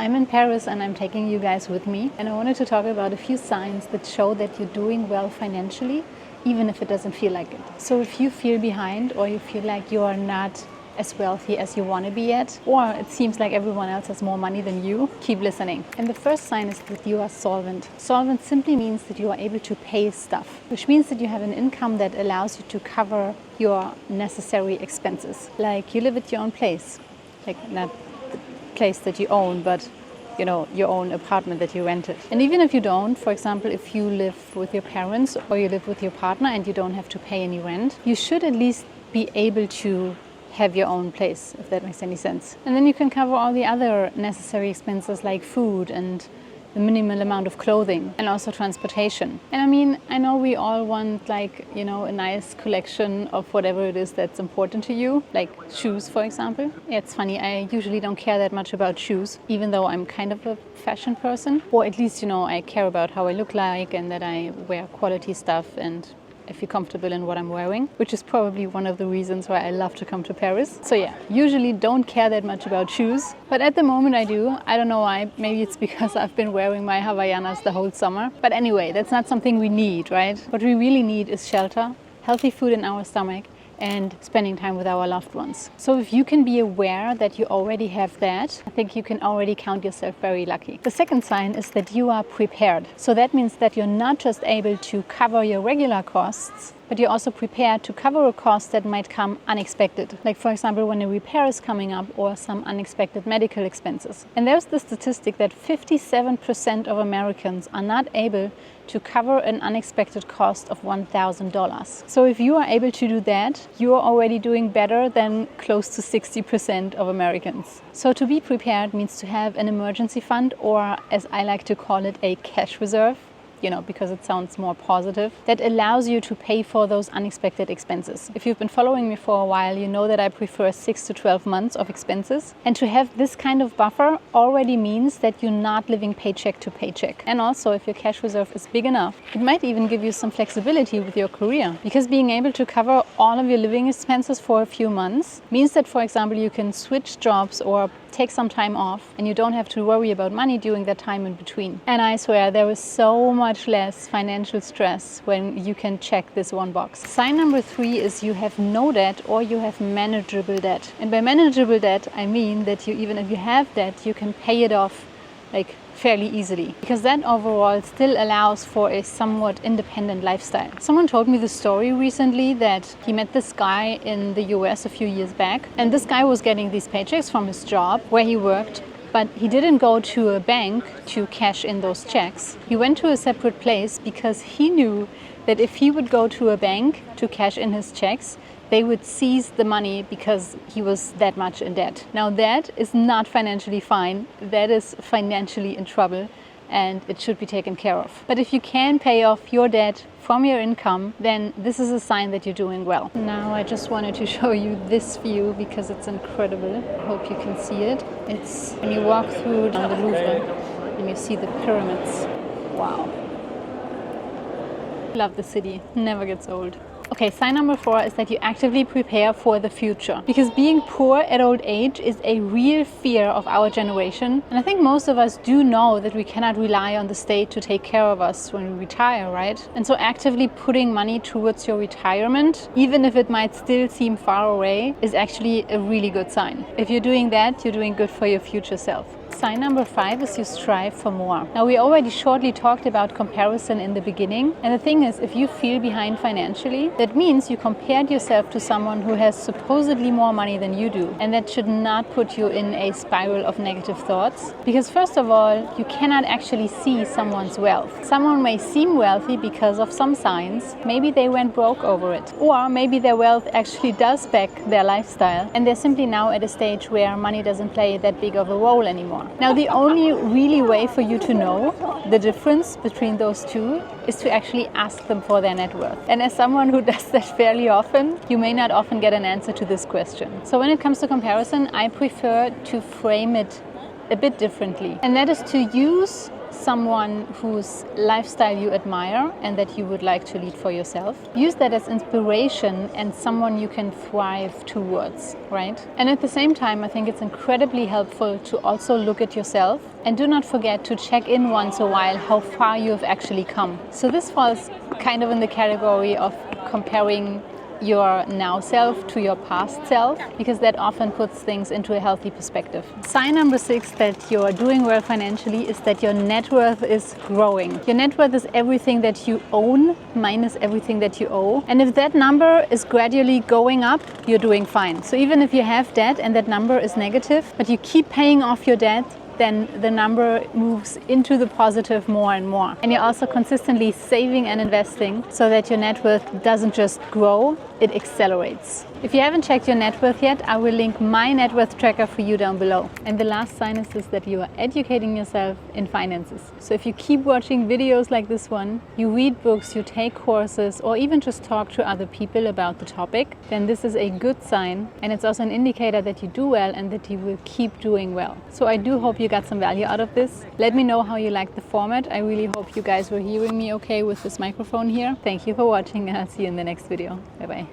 I'm in Paris and I'm taking you guys with me, and I wanted to talk about a few signs that show that you're doing well financially, even if it doesn't feel like it. So if you feel behind, or you feel like you are not as wealthy as you want to be yet, or it seems like everyone else has more money than you, keep listening. And the first sign is that you are solvent. Solvent simply means that you are able to pay stuff, which means that you have an income that allows you to cover your necessary expenses. Like you live at your own place, like not place that you own, but your own apartment that you rented. And even if you don't, for example, if you live with your parents or you live with your partner and you don't have to pay any rent, you should at least be able to have your own place, if that makes any sense. And then you can cover all the other necessary expenses like food and the minimal amount of clothing and also transportation. And I mean, I know we all want a nice collection of whatever it is that's important to you, like shoes, for example. Yeah, it's funny, I usually don't care that much about shoes, even though I'm kind of a fashion person, or at least, I care about how I look like and that I wear quality stuff and I feel comfortable in what I'm wearing, which is probably one of the reasons why I love to come to Paris. So yeah, usually don't care that much about shoes, but at the moment I do. I don't know why, maybe it's because I've been wearing my Havaianas the whole summer. But anyway, that's not something we need, right? What we really need is shelter, healthy food in our stomach, and spending time with our loved ones. So if you can be aware that you already have that, I think you can already count yourself very lucky. The second sign is that you are prepared. So that means that you're not just able to cover your regular costs, but you're also prepared to cover a cost that might come unexpected. Like for example, when a repair is coming up or some unexpected medical expenses. And there's the statistic that 57% of Americans are not able to cover an unexpected cost of $1,000. So if you are able to do that, you are already doing better than close to 60% of Americans. So to be prepared means to have an emergency fund, or as I like to call it, a cash reserve, because it sounds more positive, that allows you to pay for those unexpected expenses. If you've been following me for a while, you know that I prefer 6 to 12 months of expenses. And to have this kind of buffer already means that you're not living paycheck to paycheck. And also, if your cash reserve is big enough, it might even give you some flexibility with your career. Because being able to cover all of your living expenses for a few months means that, for example, you can switch jobs or take some time off, and you don't have to worry about money during that time in between. And I swear there is so much less financial stress when you can check this one box. Sign number 3 is you have no debt, or you have manageable debt. And by manageable debt, I mean that you, even if you have debt, you can pay it off fairly easily, because that overall still allows for a somewhat independent lifestyle. Someone told me the story recently that he met this guy in the US a few years back, and this guy was getting these paychecks from his job where he worked, but he didn't go to a bank to cash in those checks. He went to a separate place because he knew that if he would go to a bank to cash in his checks, they would seize the money because he was that much in debt. Now that is not financially fine, that is financially in trouble, and it should be taken care of. But if you can pay off your debt from your income, then this is a sign that you're doing well. Now I just wanted to show you this view because it's incredible. I hope you can see it. It's when you walk through the Louvre and you see the pyramids. Wow. Love the city, never gets old. Okay, sign number 4 is that you actively prepare for the future. Because being poor at old age is a real fear of our generation. And I think most of us do know that we cannot rely on the state to take care of us when we retire, right? And so actively putting money towards your retirement, even if it might still seem far away, is actually a really good sign. If you're doing that, you're doing good for your future self. Sign number 5 is you strive for more. Now, we already shortly talked about comparison in the beginning. And the thing is, if you feel behind financially, that means you compared yourself to someone who has supposedly more money than you do. And that should not put you in a spiral of negative thoughts. Because first of all, you cannot actually see someone's wealth. Someone may seem wealthy because of some signs. Maybe they went broke over it. Or maybe their wealth actually does back their lifestyle. And they're simply now at a stage where money doesn't play that big of a role anymore. Now, the only really way for you to know the difference between those two is to actually ask them for their net worth. And as someone who does that fairly often, you may not often get an answer to this question. So when it comes to comparison, I prefer to frame it a bit differently. And that is to use someone whose lifestyle you admire and that you would like to lead for yourself. Use that as inspiration and someone you can thrive towards, right? And at the same time, I think it's incredibly helpful to also look at yourself, and do not forget to check in once in a while how far you have actually come. So this falls kind of in the category of comparing your now self to your past self, because that often puts things into a healthy perspective. Sign number 6 that you're doing well financially is that your net worth is growing. Your net worth is everything that you own minus everything that you owe. And if that number is gradually going up, you're doing fine. So even if you have debt and that number is negative, but you keep paying off your debt, then the number moves into the positive more and more. And you're also consistently saving and investing so that your net worth doesn't just grow, it accelerates. If you haven't checked your net worth yet, I will link my net worth tracker for you down below. And the last sign is this, that you are educating yourself in finances. So if you keep watching videos like this one, you read books, you take courses, or even just talk to other people about the topic, then this is a good sign. And it's also an indicator that you do well and that you will keep doing well. So I do hope you got some value out of this. Let me know how you liked the format. I really hope you guys were hearing me okay with this microphone here. Thank you for watching, and I'll see you in the next video. Bye bye.